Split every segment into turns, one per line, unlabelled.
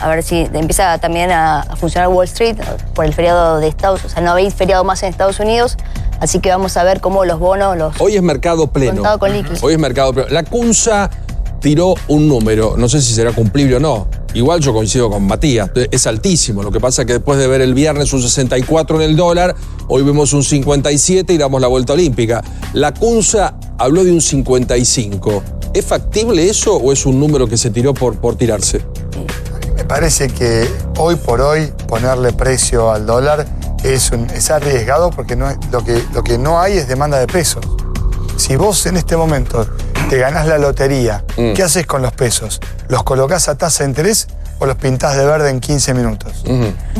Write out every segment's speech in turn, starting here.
A ver si empieza también a funcionar Wall Street por el feriado de Estados Unidos. O sea, no habéis feriado más en Estados Unidos, así que vamos a ver cómo los bonos...
Hoy es mercado pleno.
Contado con liquidez.
Hoy es mercado pleno. La CUNSA tiró un número, no sé si será cumplible o no. Igual yo coincido con Matías, es altísimo. Lo que pasa es que después de ver el viernes un 64 en el dólar, hoy vemos un 57 y damos la vuelta olímpica. La CUNSA habló de un 55. ¿Es factible eso o es un número que se tiró por tirarse?
Me parece que hoy por hoy ponerle precio al dólar es arriesgado porque lo que no hay es demanda de pesos. Si vos en este momento te ganás la lotería, ¿qué haces con los pesos? ¿Los colocás a tasa de interés o los pintás de verde en 15 minutos?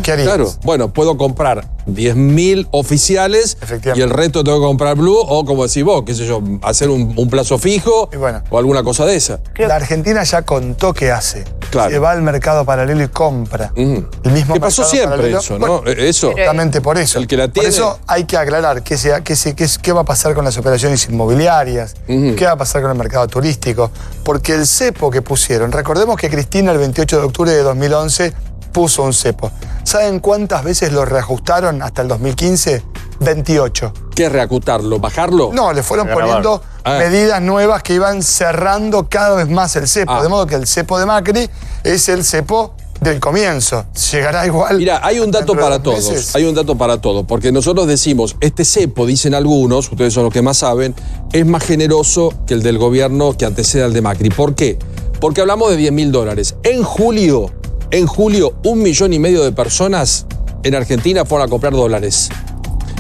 ¿Qué harías?
Claro, bueno, puedo comprar 10.000 oficiales y el resto tengo que comprar blue o, como decís vos, qué sé yo, hacer un plazo fijo o alguna cosa de esa.
La Argentina ya contó qué hace.
Claro.
Se va al mercado paralelo y compra. El mismo
que pasó siempre paralelo, eso, ¿no?
Bueno,
eso.
Exactamente por eso.
El que la tiene...
Por eso hay que aclarar qué va a pasar con las operaciones inmobiliarias, qué va a pasar con el mercado turístico. Porque el cepo que pusieron, recordemos que Cristina el 28 de octubre de 2011 puso un cepo. ¿Saben cuántas veces lo reajustaron hasta el 2015? 28.
¿Qué es reajustarlo? ¿Bajarlo?
No, le fueron poniendo medidas nuevas que iban cerrando cada vez más el cepo. De modo que el cepo de Macri es el cepo del comienzo. Llegará igual.
Mira, hay un dato para todos. Hay un dato para todos. Porque nosotros decimos, este cepo, dicen algunos, ustedes son los que más saben, es más generoso que el del gobierno que antecede al de Macri. ¿Por qué? Porque hablamos de $10.000. En julio, 1,5 millones de personas en Argentina fueron a comprar dólares,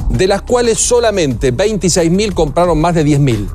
de las cuales solamente 26.000 compraron más de 10.000.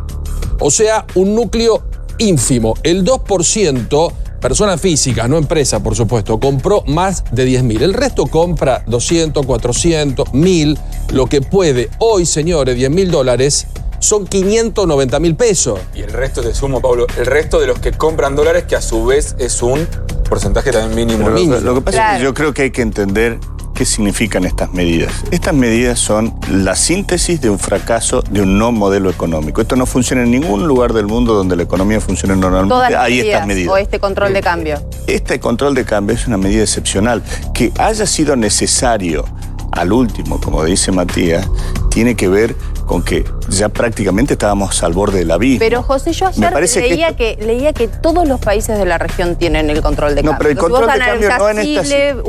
O sea, un núcleo ínfimo. El 2%, personas físicas, no empresa, por supuesto, compró más de 10.000. El resto compra 200, 400, 1.000, lo que puede. Hoy, señores, $10.000 son 590.000 pesos.
Y el resto, te sumo, Pablo, el resto de los que compran dólares, que a su vez es un porcentaje también mínimo.
Lo que pasa es que yo creo que hay que entender qué significan estas medidas. Estas medidas son la síntesis de un fracaso de un no modelo económico. Esto no funciona en ningún lugar del mundo donde la economía funcione normalmente.
Todas las
hay
medidas,
estas medidas.
o este control de cambio.
Este control de cambio es una medida excepcional. Que haya sido necesario al último, como dice Matías, tiene que ver con que ya prácticamente estábamos al borde del abismo.
Pero José, yo ayer leía que todos los países de la región tienen el control de cambio.
No, pero el control de cambio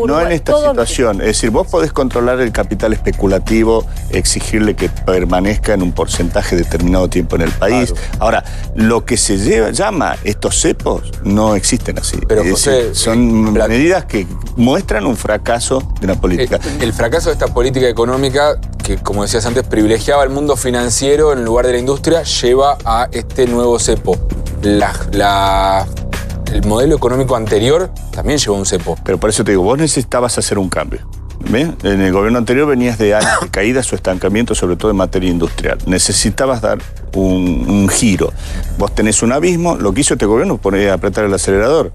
no en esta situación. Es decir, vos podés controlar el capital especulativo, exigirle que permanezca en un porcentaje determinado tiempo en el país. Claro. Ahora, lo que se llama estos cepos no existen así.
Pero José,
son medidas que muestran un fracaso de una política.
El fracaso de esta política económica, que como decías antes, privilegiaba el mundo financiero en lugar de la industria, lleva a este nuevo cepo. El modelo económico anterior también llevó un cepo.
Pero por eso te digo, vos necesitabas hacer un cambio. ¿Bien? En el gobierno anterior venías de años de caídas o estancamiento, sobre todo en materia industrial. Necesitabas dar un giro. Vos tenés un abismo, lo que hizo este gobierno fue apretar el acelerador.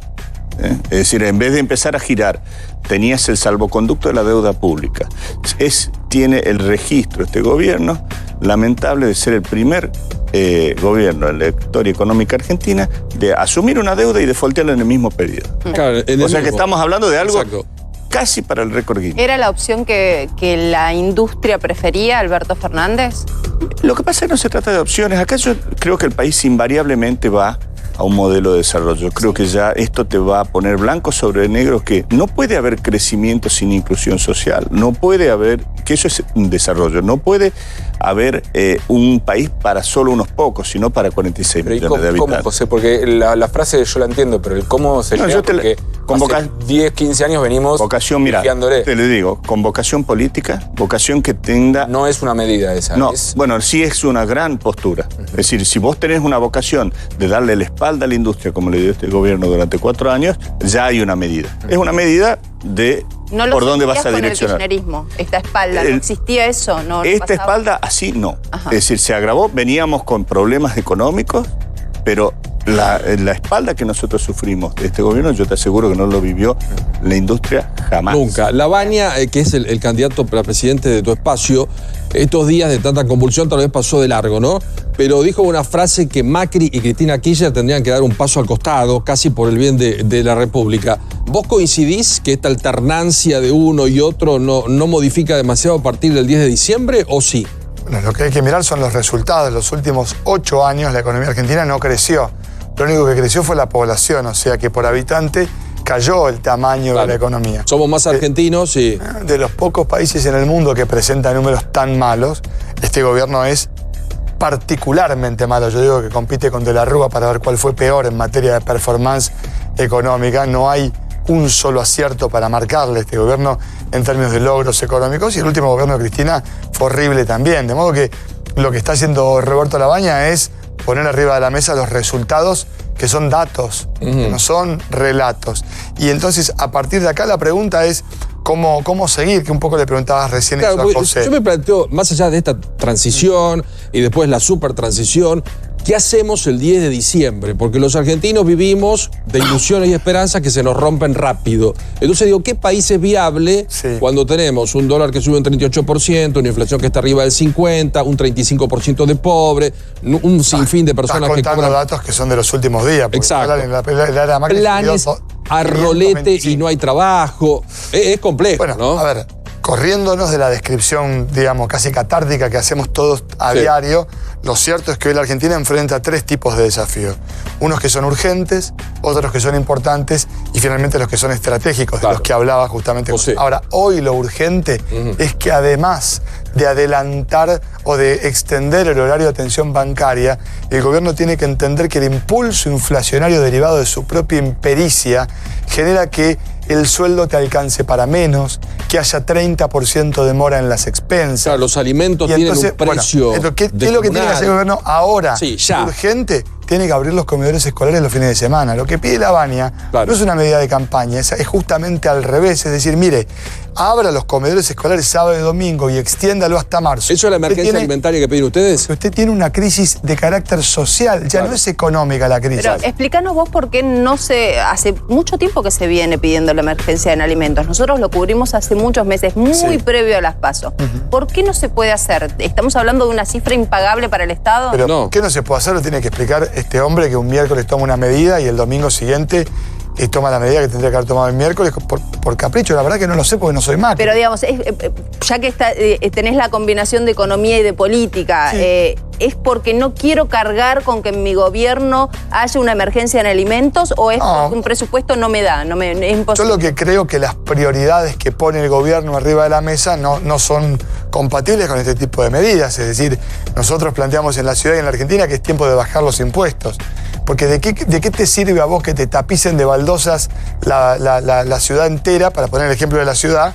Es decir, en vez de empezar a girar, tenías el salvoconducto de la deuda pública. Tiene el registro este gobierno, lamentable, de ser el primer gobierno en la historia económica argentina de asumir una deuda y defaultearla en el mismo periodo.
Claro,
o sea que estamos hablando de algo casi para el récord Guinness.
¿Era la opción que la industria prefería, Alberto Fernández?
Lo que pasa es que no se trata de opciones. Acá yo creo que el país invariablemente va a un modelo de desarrollo. Creo que ya esto te va a poner blanco sobre negro que no puede haber crecimiento sin inclusión social. No puede haber, que eso es un desarrollo, no puede haber un país para solo unos pocos, sino para 46 millones de habitantes.
¿Cómo, José? Porque la frase yo la entiendo, pero el cómo se llega, porque hace 10, 15 años venimos
fiándole. Te le digo, con vocación política, vocación que tenga...
No es una medida esa.
No, bueno, sí es una gran postura. Es decir, si vos tenés una vocación de darle la espalda a la industria, como le dio este gobierno durante 4 años, ya hay una medida. Es una medida de por dónde vas a direccionar.
El kirchnerismo, esta espalda, ¿no existía eso? No
esta espalda, así no.
Ajá.
Es decir, se agravó, veníamos con problemas económicos, pero la espalda que nosotros sufrimos de este gobierno, yo te aseguro que no lo vivió la industria jamás.
Nunca. Lavagna, que es el candidato para presidente de tu espacio, estos días de tanta convulsión tal vez pasó de largo, ¿no? Pero dijo una frase que Macri y Cristina Kirchner tendrían que dar un paso al costado, casi por el bien de la República. ¿Vos coincidís que esta alternancia de uno y otro no modifica demasiado a partir del 10 de diciembre o sí?
Bueno, lo que hay que mirar son los resultados. Los últimos 8 años la economía argentina no creció. Lo único que creció fue la población, o sea que por habitante cayó el tamaño de la economía.
Somos más argentinos y...
De los pocos países en el mundo que presentan números tan malos, este gobierno es particularmente malo. Yo digo que compite con De la Rúa para ver cuál fue peor en materia de performance económica. No hay un solo acierto para marcarle a este gobierno en términos de logros económicos, y el último gobierno de Cristina fue horrible también. De modo que lo que está haciendo Roberto Labaña es poner arriba de la mesa los resultados que son datos, que no son relatos. Y entonces, a partir de acá, la pregunta es cómo seguir, que un poco le preguntabas recién eso a José.
Yo me planteo, más allá de esta transición y después la super transición, ¿qué hacemos el 10 de diciembre? Porque los argentinos vivimos de ilusiones y esperanzas que se nos rompen rápido. Entonces digo, ¿qué país es viable cuando tenemos un dólar que sube un 38%, una inflación que está arriba del 50%, un 35% de pobre, un sinfín de personas que cobran...
datos que son de los últimos días.
Exacto.
Planes
a rolete y no hay trabajo. Es complejo,
bueno,
¿no?
A ver, corriéndonos de la descripción, digamos, casi catártica que hacemos todos a diario, lo cierto es que hoy la Argentina enfrenta 3 tipos de desafíos. Unos que son urgentes, otros que son importantes y finalmente los que son estratégicos, de los que hablaba justamente José. Ahora, hoy lo urgente es que además de adelantar o de extender el horario de atención bancaria, el gobierno tiene que entender que el impulso inflacionario derivado de su propia impericia genera que el sueldo te alcance para menos, que haya 30% de mora en las expensas.
Claro, los alimentos tienen un precio.
Bueno, ¿qué es lo que tiene que hacer el gobierno ahora?
Sí, ya.
Urgente, tiene que abrir los comedores escolares los fines de semana. Lo que pide Labaña no es una medida de campaña, es justamente al revés. Es decir, mire, abra los comedores escolares sábado y domingo y extiéndalo hasta marzo.
¿Eso es la emergencia alimentaria que piden ustedes?
Usted tiene una crisis de carácter social, ya no es económica la crisis.
Pero explícanos vos por qué hace mucho tiempo que se viene pidiendo la emergencia en alimentos. Nosotros lo cubrimos hace muchos meses, muy previo a las PASO. ¿Por qué no se puede hacer? ¿Estamos hablando de una cifra impagable para el Estado?
Pero ¿por qué no se puede hacer? Lo tiene que explicar este hombre que un miércoles toma una medida y el domingo siguiente toma la medida que tendría que haber tomado el miércoles por capricho. La verdad que no lo sé porque no soy Macri.
Pero digamos, ya que tenés la combinación de economía y de política, ¿es porque no quiero cargar con que en mi gobierno haya una emergencia en alimentos o es porque un presupuesto no me da? Es imposible.
Yo lo que creo que las prioridades que pone el gobierno arriba de la mesa no son compatibles con este tipo de medidas. Es decir, nosotros planteamos en la ciudad y en la Argentina que es tiempo de bajar los impuestos. Porque ¿de qué te sirve a vos que te tapicen de baldosas la ciudad entera, para poner el ejemplo de la ciudad,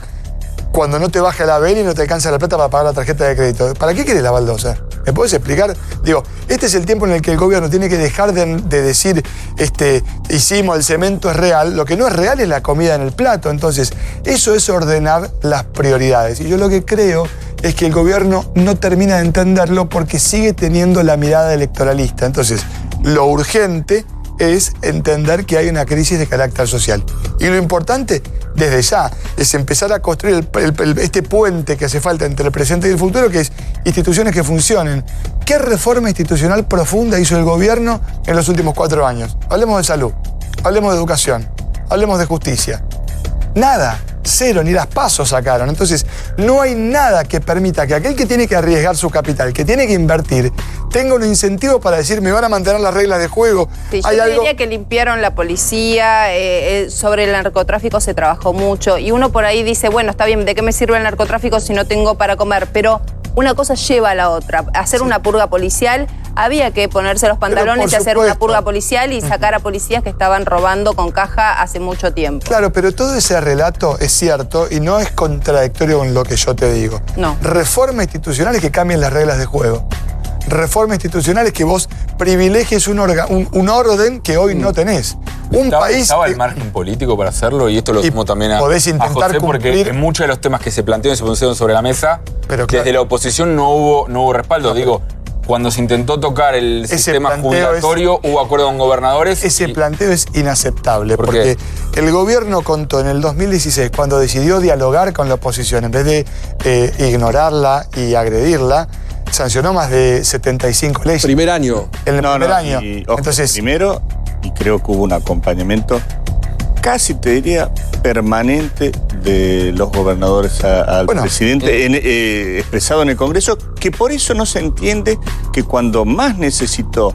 cuando no te baja la vela y no te alcanza la plata para pagar la tarjeta de crédito? ¿Para qué querés la baldosa? ¿Me podés explicar? Digo, este es el tiempo en el que el gobierno tiene que dejar de decir, hicimos, el cemento es real. Lo que no es real es la comida en el plato. Entonces, eso es ordenar las prioridades. Y yo lo que creo es que el gobierno no termina de entenderlo porque sigue teniendo la mirada electoralista. Entonces, lo urgente es entender que hay una crisis de carácter social. Y lo importante, desde ya, es empezar a construir este puente que hace falta entre el presente y el futuro, que es instituciones que funcionen. ¿Qué reforma institucional profunda hizo el gobierno en los últimos 4 años? Hablemos de salud, hablemos de educación, hablemos de justicia. Nada. 0, ni las PASO sacaron. Entonces, no hay nada que permita que aquel que tiene que arriesgar su capital, que tiene que invertir, tenga un incentivo para decir, me van a mantener las reglas de juego.
Sí, yo diría que limpiaron la policía, sobre el narcotráfico se trabajó mucho, y uno por ahí dice, bueno, está bien, ¿de qué me sirve el narcotráfico si no tengo para comer? Pero una cosa lleva a la otra. Hacer una purga policial, había que ponerse los pantalones y hacer una purga policial y sacar a policías que estaban robando con caja hace mucho tiempo.
Claro, pero todo ese relato es cierto y no es contradictorio con lo que yo te digo.
No.
Reformas institucionales que cambien las reglas de juego. Reformas institucionales que vos privilegies un orden que hoy no tenés.
¿Estaba el margen político para hacerlo? Y esto lo sumo también a José, porque en muchos de los temas que se plantearon y se pusieron sobre la mesa, desde la oposición no hubo respaldo. Digo, cuando se intentó tocar el sistema jubilatorio, hubo acuerdo con gobernadores.
Ese planteo es inaceptable, porque el gobierno contó en el 2016, cuando decidió dialogar con la oposición, en vez de ignorarla y agredirla, sancionó más de 75 leyes.
Primer año.
En el primer año.
Entonces, primero, y creo que hubo un acompañamiento casi te diría permanente de los gobernadores al presidente expresado en el Congreso, que por eso no se entiende que cuando más necesitó,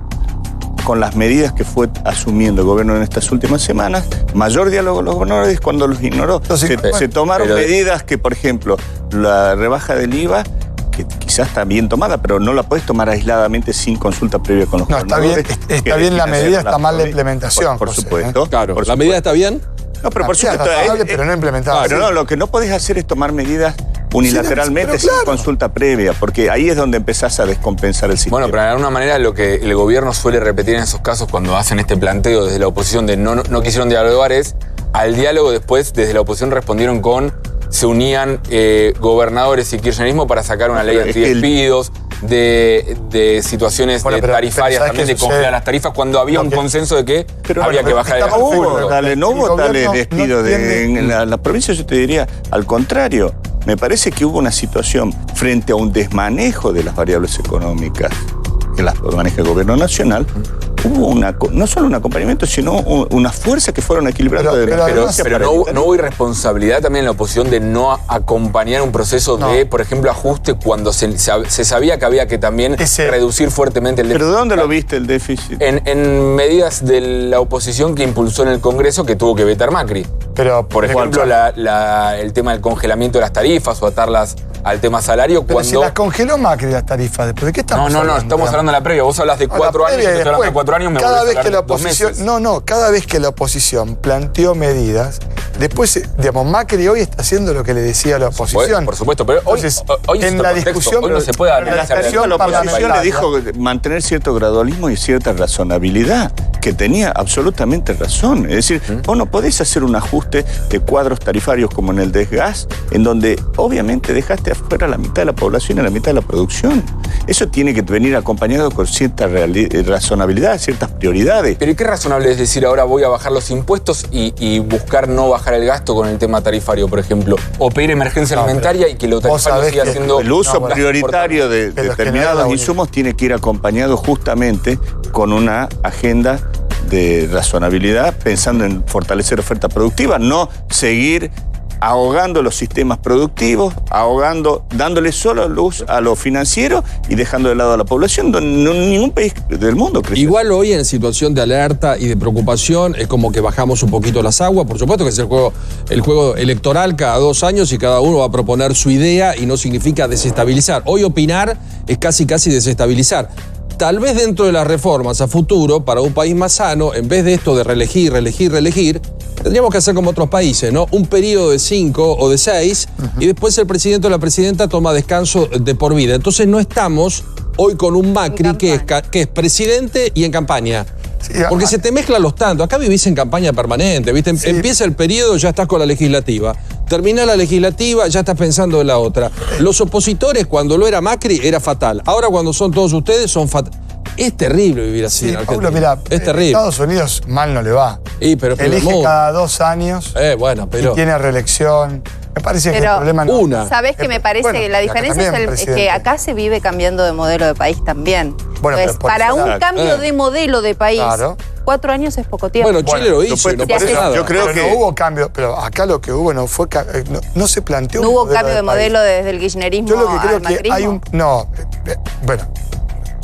con las medidas que fue asumiendo el gobierno en estas últimas semanas, mayor diálogo con los gobernadores cuando los ignoró. Se tomaron medidas que, por ejemplo, la rebaja del IVA, que quizás está bien tomada, pero no la puedes tomar aisladamente sin consulta previa con los gobernadores.
Está bien la medida, está mal la implementación.
Por supuesto.
Claro,
por
¿la medida está bien?
No, pero por supuesto.
Pero no implementada.
Pero no, lo que no podés hacer es tomar medidas unilateralmente sin consulta previa, porque ahí es donde empezás a descompensar el sistema.
Bueno, pero de alguna manera lo que el gobierno suele repetir en esos casos cuando hacen este planteo desde la oposición de no quisieron dialogar es, al diálogo después desde la oposición respondieron con se unían gobernadores y kirchnerismo para sacar una ley antidespidos, de situaciones tarifarias también, de congelar las tarifas, cuando había un consenso de que había que bajar el gasto.
No hubo tales despidos en la provincia, yo te diría, al contrario. Me parece que hubo una situación frente a un desmanejo de las variables económicas que las maneja el gobierno nacional. Hubo no solo un acompañamiento, sino una fuerza que fueron equilibrando.
Pero no hubo irresponsabilidad también en la oposición de no acompañar un proceso de, por ejemplo, ajuste cuando se sabía que había que también reducir fuertemente el déficit.
¿Pero dónde lo viste el déficit?
En medidas de la oposición que impulsó en el Congreso que tuvo que vetar Macri.
Pero,
por ejemplo, el tema del congelamiento de las tarifas o atarlas al tema salario.
Pero si las congeló Macri las tarifas, ¿después de qué estamos hablando?
No, estamos hablando de la previa. Vos hablas de 4 años, yo estoy hablando de 4 años, me
cada
volvés
vez
a
que
hablar
la oposición, de 2 meses. cada vez que la oposición planteó medidas, después, digamos, Macri hoy está haciendo lo que le decía a la oposición.
Por supuesto, pero hoy
en la discusión,
hoy no se puede analizar.
La oposición le dijo mantener cierto gradualismo y cierta razonabilidad, que tenía absolutamente razón. Es decir, vos no podés hacer un ajuste de cuadros tarifarios como en el desgas, en donde obviamente dejaste afuera a la mitad de la población y a la mitad de la producción. Eso tiene que venir acompañado con cierta razonabilidad, ciertas prioridades.
Pero ¿y qué razonable es decir ahora voy a bajar los impuestos y buscar no bajar el gasto con el tema tarifario, por ejemplo? O pedir emergencia alimentaria y que lo tarifario siga siendo...
El uso prioritario de determinados insumos tiene que ir acompañado justamente con una agenda de razonabilidad, pensando en fortalecer oferta productiva, no seguir ahogando los sistemas productivos, dándole solo luz a lo financiero y dejando de lado a la población. Ningún país del mundo crece.
Igual hoy en situación de alerta y de preocupación es como que bajamos un poquito las aguas. Por supuesto que es el juego electoral cada 2 años y cada uno va a proponer su idea y no significa desestabilizar. Hoy opinar es casi desestabilizar. Tal vez dentro de las reformas a futuro, para un país más sano, en vez de esto de reelegir, tendríamos que hacer como otros países, ¿no? Un periodo de 5 o de 6 y después el presidente o la presidenta toma descanso de por vida. Entonces no estamos hoy con un Macri que es presidente y en campaña. Sí, porque se te mezclan los tantos. Acá vivís en campaña permanente, ¿viste? Sí. Empieza el periodo, ya estás con la legislativa. Termina la legislativa, ya estás pensando en la otra. Los opositores, cuando lo era Macri, era fatal. Ahora cuando son todos ustedes, son fatal. Es terrible vivir así en Argentina.
Pablo, mira,
es terrible.
Estados Unidos mal no le va.
Pero
elige cada 2 años y tiene reelección. Me parece que el problema no.
¿Sabés que me parece que la diferencia es que acá se vive cambiando de modelo de país también?
Bueno,
entonces, para un cambio de modelo de país, 4 años es poco tiempo.
Bueno, Chile lo hizo.
Yo creo que
no hubo cambio, pero acá lo que hubo no fue no se planteó.
No hubo cambio de modelo desde el kirchnerismo.
Yo lo que creo
al macrismo.
Que hay un bueno.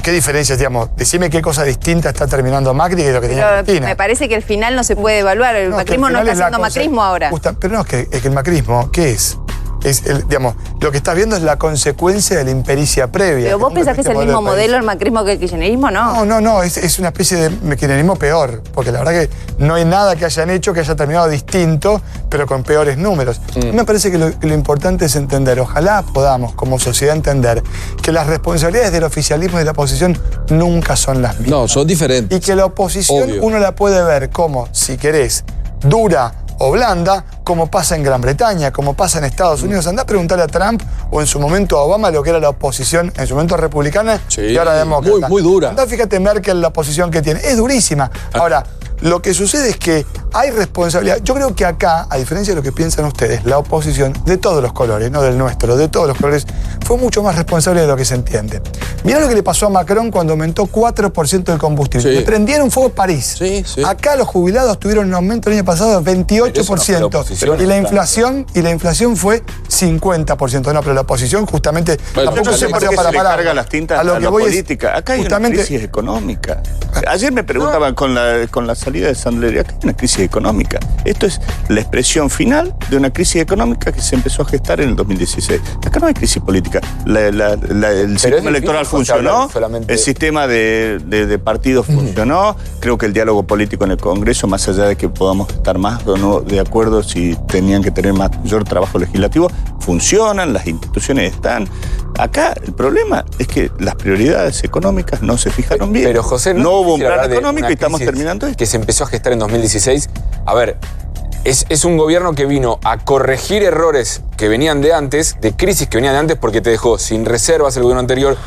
¿Qué diferencias, digamos? Decime qué cosa distinta está terminando Macri que lo que tenía Cristina.
Me parece que el final no se puede evaluar. El macrismo no está haciendo macrismo ahora.
Pero no, es que el macrismo, ¿qué es? Digamos, lo que estás viendo es la consecuencia de la impericia previa.
¿Pero vos pensás que es el mismo modelo el macrismo que el kirchnerismo?
No, es una especie de kirchnerismo peor, porque la verdad que no hay nada que hayan hecho que haya terminado distinto, pero con peores números. Me parece que lo importante es entender, ojalá podamos como sociedad entender que las responsabilidades del oficialismo y de la oposición nunca son las mismas.
No, son diferentes.
Y que la oposición uno la puede ver como, si querés, dura o blanda, como pasa en Gran Bretaña, como pasa en Estados Unidos. Andá a preguntarle a Trump o en su momento a Obama lo que era la oposición, en su momento republicana y ahora demócrata.
Muy dura.
Andá, fíjate Merkel, la oposición que tiene. Es durísima. Ahora, Lo que sucede es que hay responsabilidad. Yo creo que acá, a diferencia de lo que piensan ustedes, la oposición de todos los colores, no del nuestro, de todos los colores, fue mucho más responsable de lo que se entiende. Mirá lo que le pasó a Macron cuando aumentó 4% el combustible. Le prendieron fuego en París. Acá los jubilados tuvieron un aumento el año pasado de 28%. Y la inflación fue 50%. No, pero la oposición justamente...
Bueno, tampoco no sé por qué se le carga las tintas a la política. Acá hay una crisis económica. Ayer me preguntaban con la salida de Sandler, acá hay una crisis económica. Esto es la expresión final de una crisis económica que se empezó a gestar en el 2016. Acá no hay crisis política. El sistema electoral funcionó, el sistema de partidos funcionó. Creo que el diálogo político en el Congreso, más allá de que podamos estar más o no de acuerdo si tenían que tener mayor trabajo legislativo, funcionan, las instituciones están. Acá el problema es que las prioridades económicas no se fijaron bien.
Pero José,
no hubo un plan económico y estamos terminando esto.
Que se empezó a gestar en 2016. A ver, es un gobierno que vino a corregir errores que venían de antes, de crisis que venían de antes, porque te dejó sin reservas el gobierno anterior,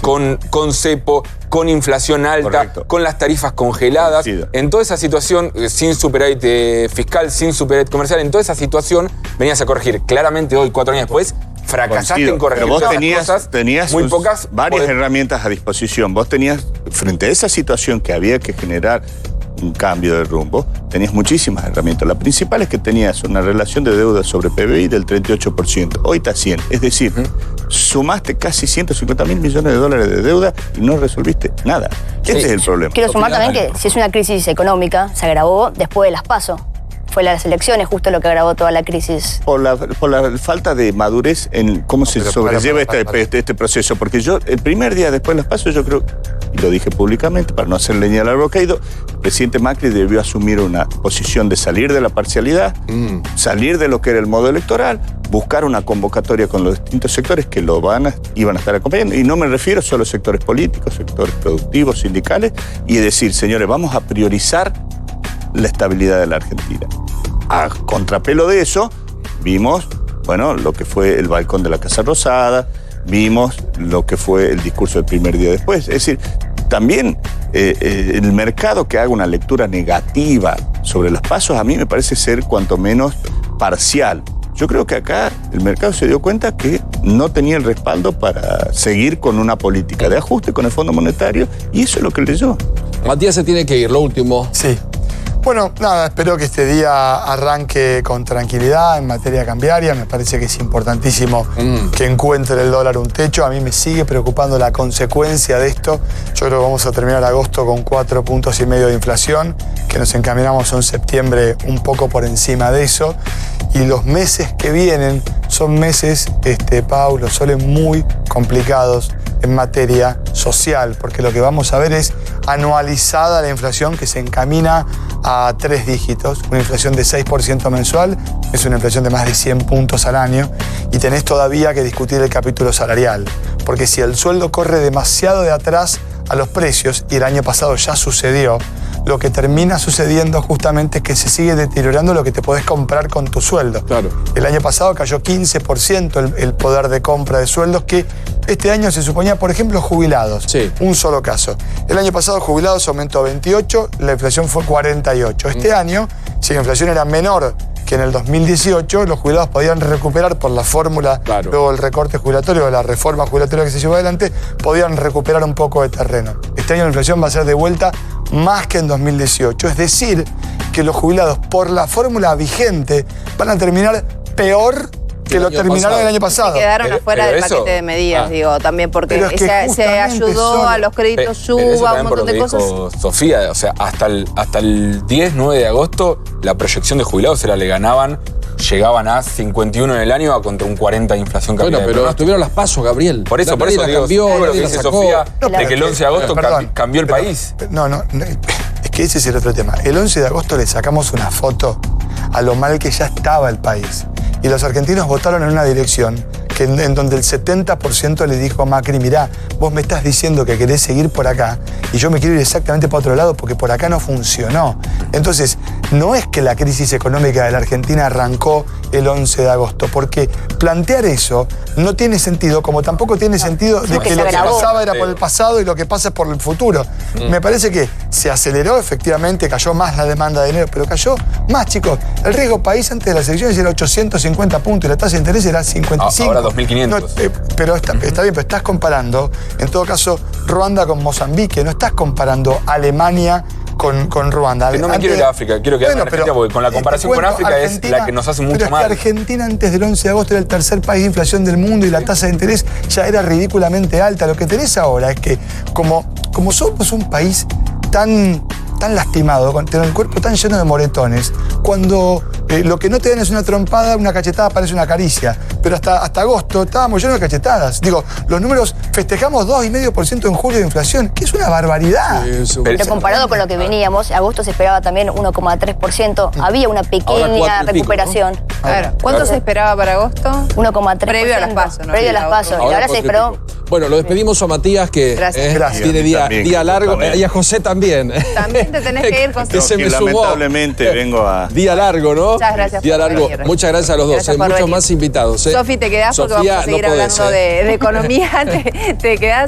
con cepo, con inflación alta, correcto, con las tarifas congeladas. En toda esa situación, sin superávit fiscal, sin superávit comercial, en toda esa situación venías a corregir. Claramente hoy, 4 años después, fracasaste en corregir.
Pero vos tenías muy pocas, varias herramientas a disposición. Vos tenías, frente a esa situación que había que generar un cambio de rumbo, tenías muchísimas herramientas. La principal es que tenías una relación de deuda sobre PBI del 38%. Hoy está 100. Es decir, sumaste casi 150.000 millones de dólares de deuda y no resolviste nada. Este es el problema.
Quiero sumar también que si es una crisis económica, se agravó después de las PASO. Fue las elecciones justo lo que agravó toda la crisis.
Por la falta de madurez en cómo se sobrelleva este proceso. Porque yo, el primer día después de las PASO, yo creo, y lo dije públicamente para no hacer leña al árbol caído, el presidente Macri debió asumir una posición de salir de la parcialidad, salir de lo que era el modo electoral, buscar una convocatoria con los distintos sectores que iban a estar acompañando. Y no me refiero solo a sectores políticos, sectores productivos, sindicales, y decir, señores, vamos a priorizar la estabilidad de la Argentina. A contrapelo de eso, vimos, bueno, lo que fue el balcón de la Casa Rosada, vimos lo que fue el discurso del primer día después. Es decir, también el mercado que haga una lectura negativa sobre los pasos, a mí me parece ser cuanto menos parcial. Yo creo que acá el mercado se dio cuenta que no tenía el respaldo para seguir con una política de ajuste con el Fondo Monetario, y eso es lo que leyó.
Matías se tiene que ir, lo último.
Sí. Bueno, nada, espero que este día arranque con tranquilidad en materia cambiaria. Me parece que es importantísimo que encuentre el dólar un techo. A mí me sigue preocupando la consecuencia de esto. Yo creo que vamos a terminar agosto con 4,5 puntos de inflación, que nos encaminamos a un septiembre un poco por encima de eso. Y los meses que vienen son meses, Paulo, Sole, muy complicados en materia social, porque lo que vamos a ver es anualizada la inflación que se encamina a 3 dígitos, una inflación de 6% mensual, es una inflación de más de 100 puntos al año, y tenés todavía que discutir el capítulo salarial, porque si el sueldo corre demasiado de atrás a los precios, y el año pasado ya sucedió, lo que termina sucediendo justamente es que se sigue deteriorando lo que te podés comprar con tu sueldo.
Claro.
El año pasado cayó 15% el poder de compra de sueldos, que este año se suponía, por ejemplo, jubilados.
Sí.
Un solo caso. El año pasado jubilados aumentó 28, la inflación fue 48. Este año, si la inflación era menor que en el 2018, los jubilados podían recuperar por la fórmula, luego el recorte jubilatorio, la reforma jubilatoria que se llevó adelante, podían recuperar un poco de terreno. Este año la inflación va a ser de vuelta más que en 2018. Es decir, que los jubilados, por la fórmula vigente, van a terminar peor que lo terminaron el año pasado.
Quedaron afuera del paquete de medidas, digo, también porque se ayudó a los créditos Suba, un montón de cosas.
Sofía, o sea, hasta el 10-9 de agosto, la proyección de jubilados era le ganaban, llegaban a 51 en el año a contra un 40 de inflación capital.
Bueno, pero estuvieron las PASO, Gabriel.
Por eso digo, cambió, lo que dice Sofía, de que el 11 de agosto cambió el país.
No, es que ese es el otro tema. El 11 de agosto le sacamos una foto a lo mal que ya estaba el país. Y los argentinos votaron en una dirección en donde el 70% le dijo a Macri, mirá, vos me estás diciendo que querés seguir por acá y yo me quiero ir exactamente para otro lado porque por acá no funcionó. Entonces, no es que la crisis económica de la Argentina arrancó el 11 de agosto, porque plantear eso no tiene sentido, como tampoco tiene sentido de que lo que pasaba era por el pasado y lo que pasa es por el futuro. Me parece que se aceleró, efectivamente, cayó más la demanda de dinero, pero cayó más, chicos. El riesgo país antes de las elecciones era 850 puntos y la tasa de interés era 55.
Ahora 2.500.
No, pero está bien, pero estás comparando, en todo caso, Ruanda con Mozambique, no estás comparando Alemania con Ruanda.
No me quiero ir a África, quiero quedarme en Argentina porque con la comparación con África es la que nos hace mucho mal.
Pero es que Argentina antes del 11 de agosto era el tercer país de inflación del mundo y la tasa de interés ya era ridículamente alta. Lo que tenés ahora es que como somos un país tan lastimado, con el cuerpo tan lleno de moretones, cuando lo que no te dan es una trompada, una cachetada parece una caricia. Pero hasta agosto estábamos llenos de cachetadas. Digo, los números, festejamos 2,5% en julio de inflación, que es una barbaridad.
Pero comparado con lo que veníamos, agosto se esperaba también 1,3%. Había una pequeña recuperación.
¿No? Claro. ¿Cuánto se esperaba para agosto?
1,3%.
Previo a las PASO, ¿no?
Previo a las PASO. Y ahora se esperó.
Bueno, lo despedimos a Matías, que tiene día largo. Y a José también.
También te tenés que ir con
que se me sumó.
Lamentablemente vengo a...
Día largo, ¿no?
Muchas gracias.
Día largo. Muchas gracias a los dos. Muchos más invitados.
Sofi, te quedás porque vamos a seguir hablando de economía. Te quedás.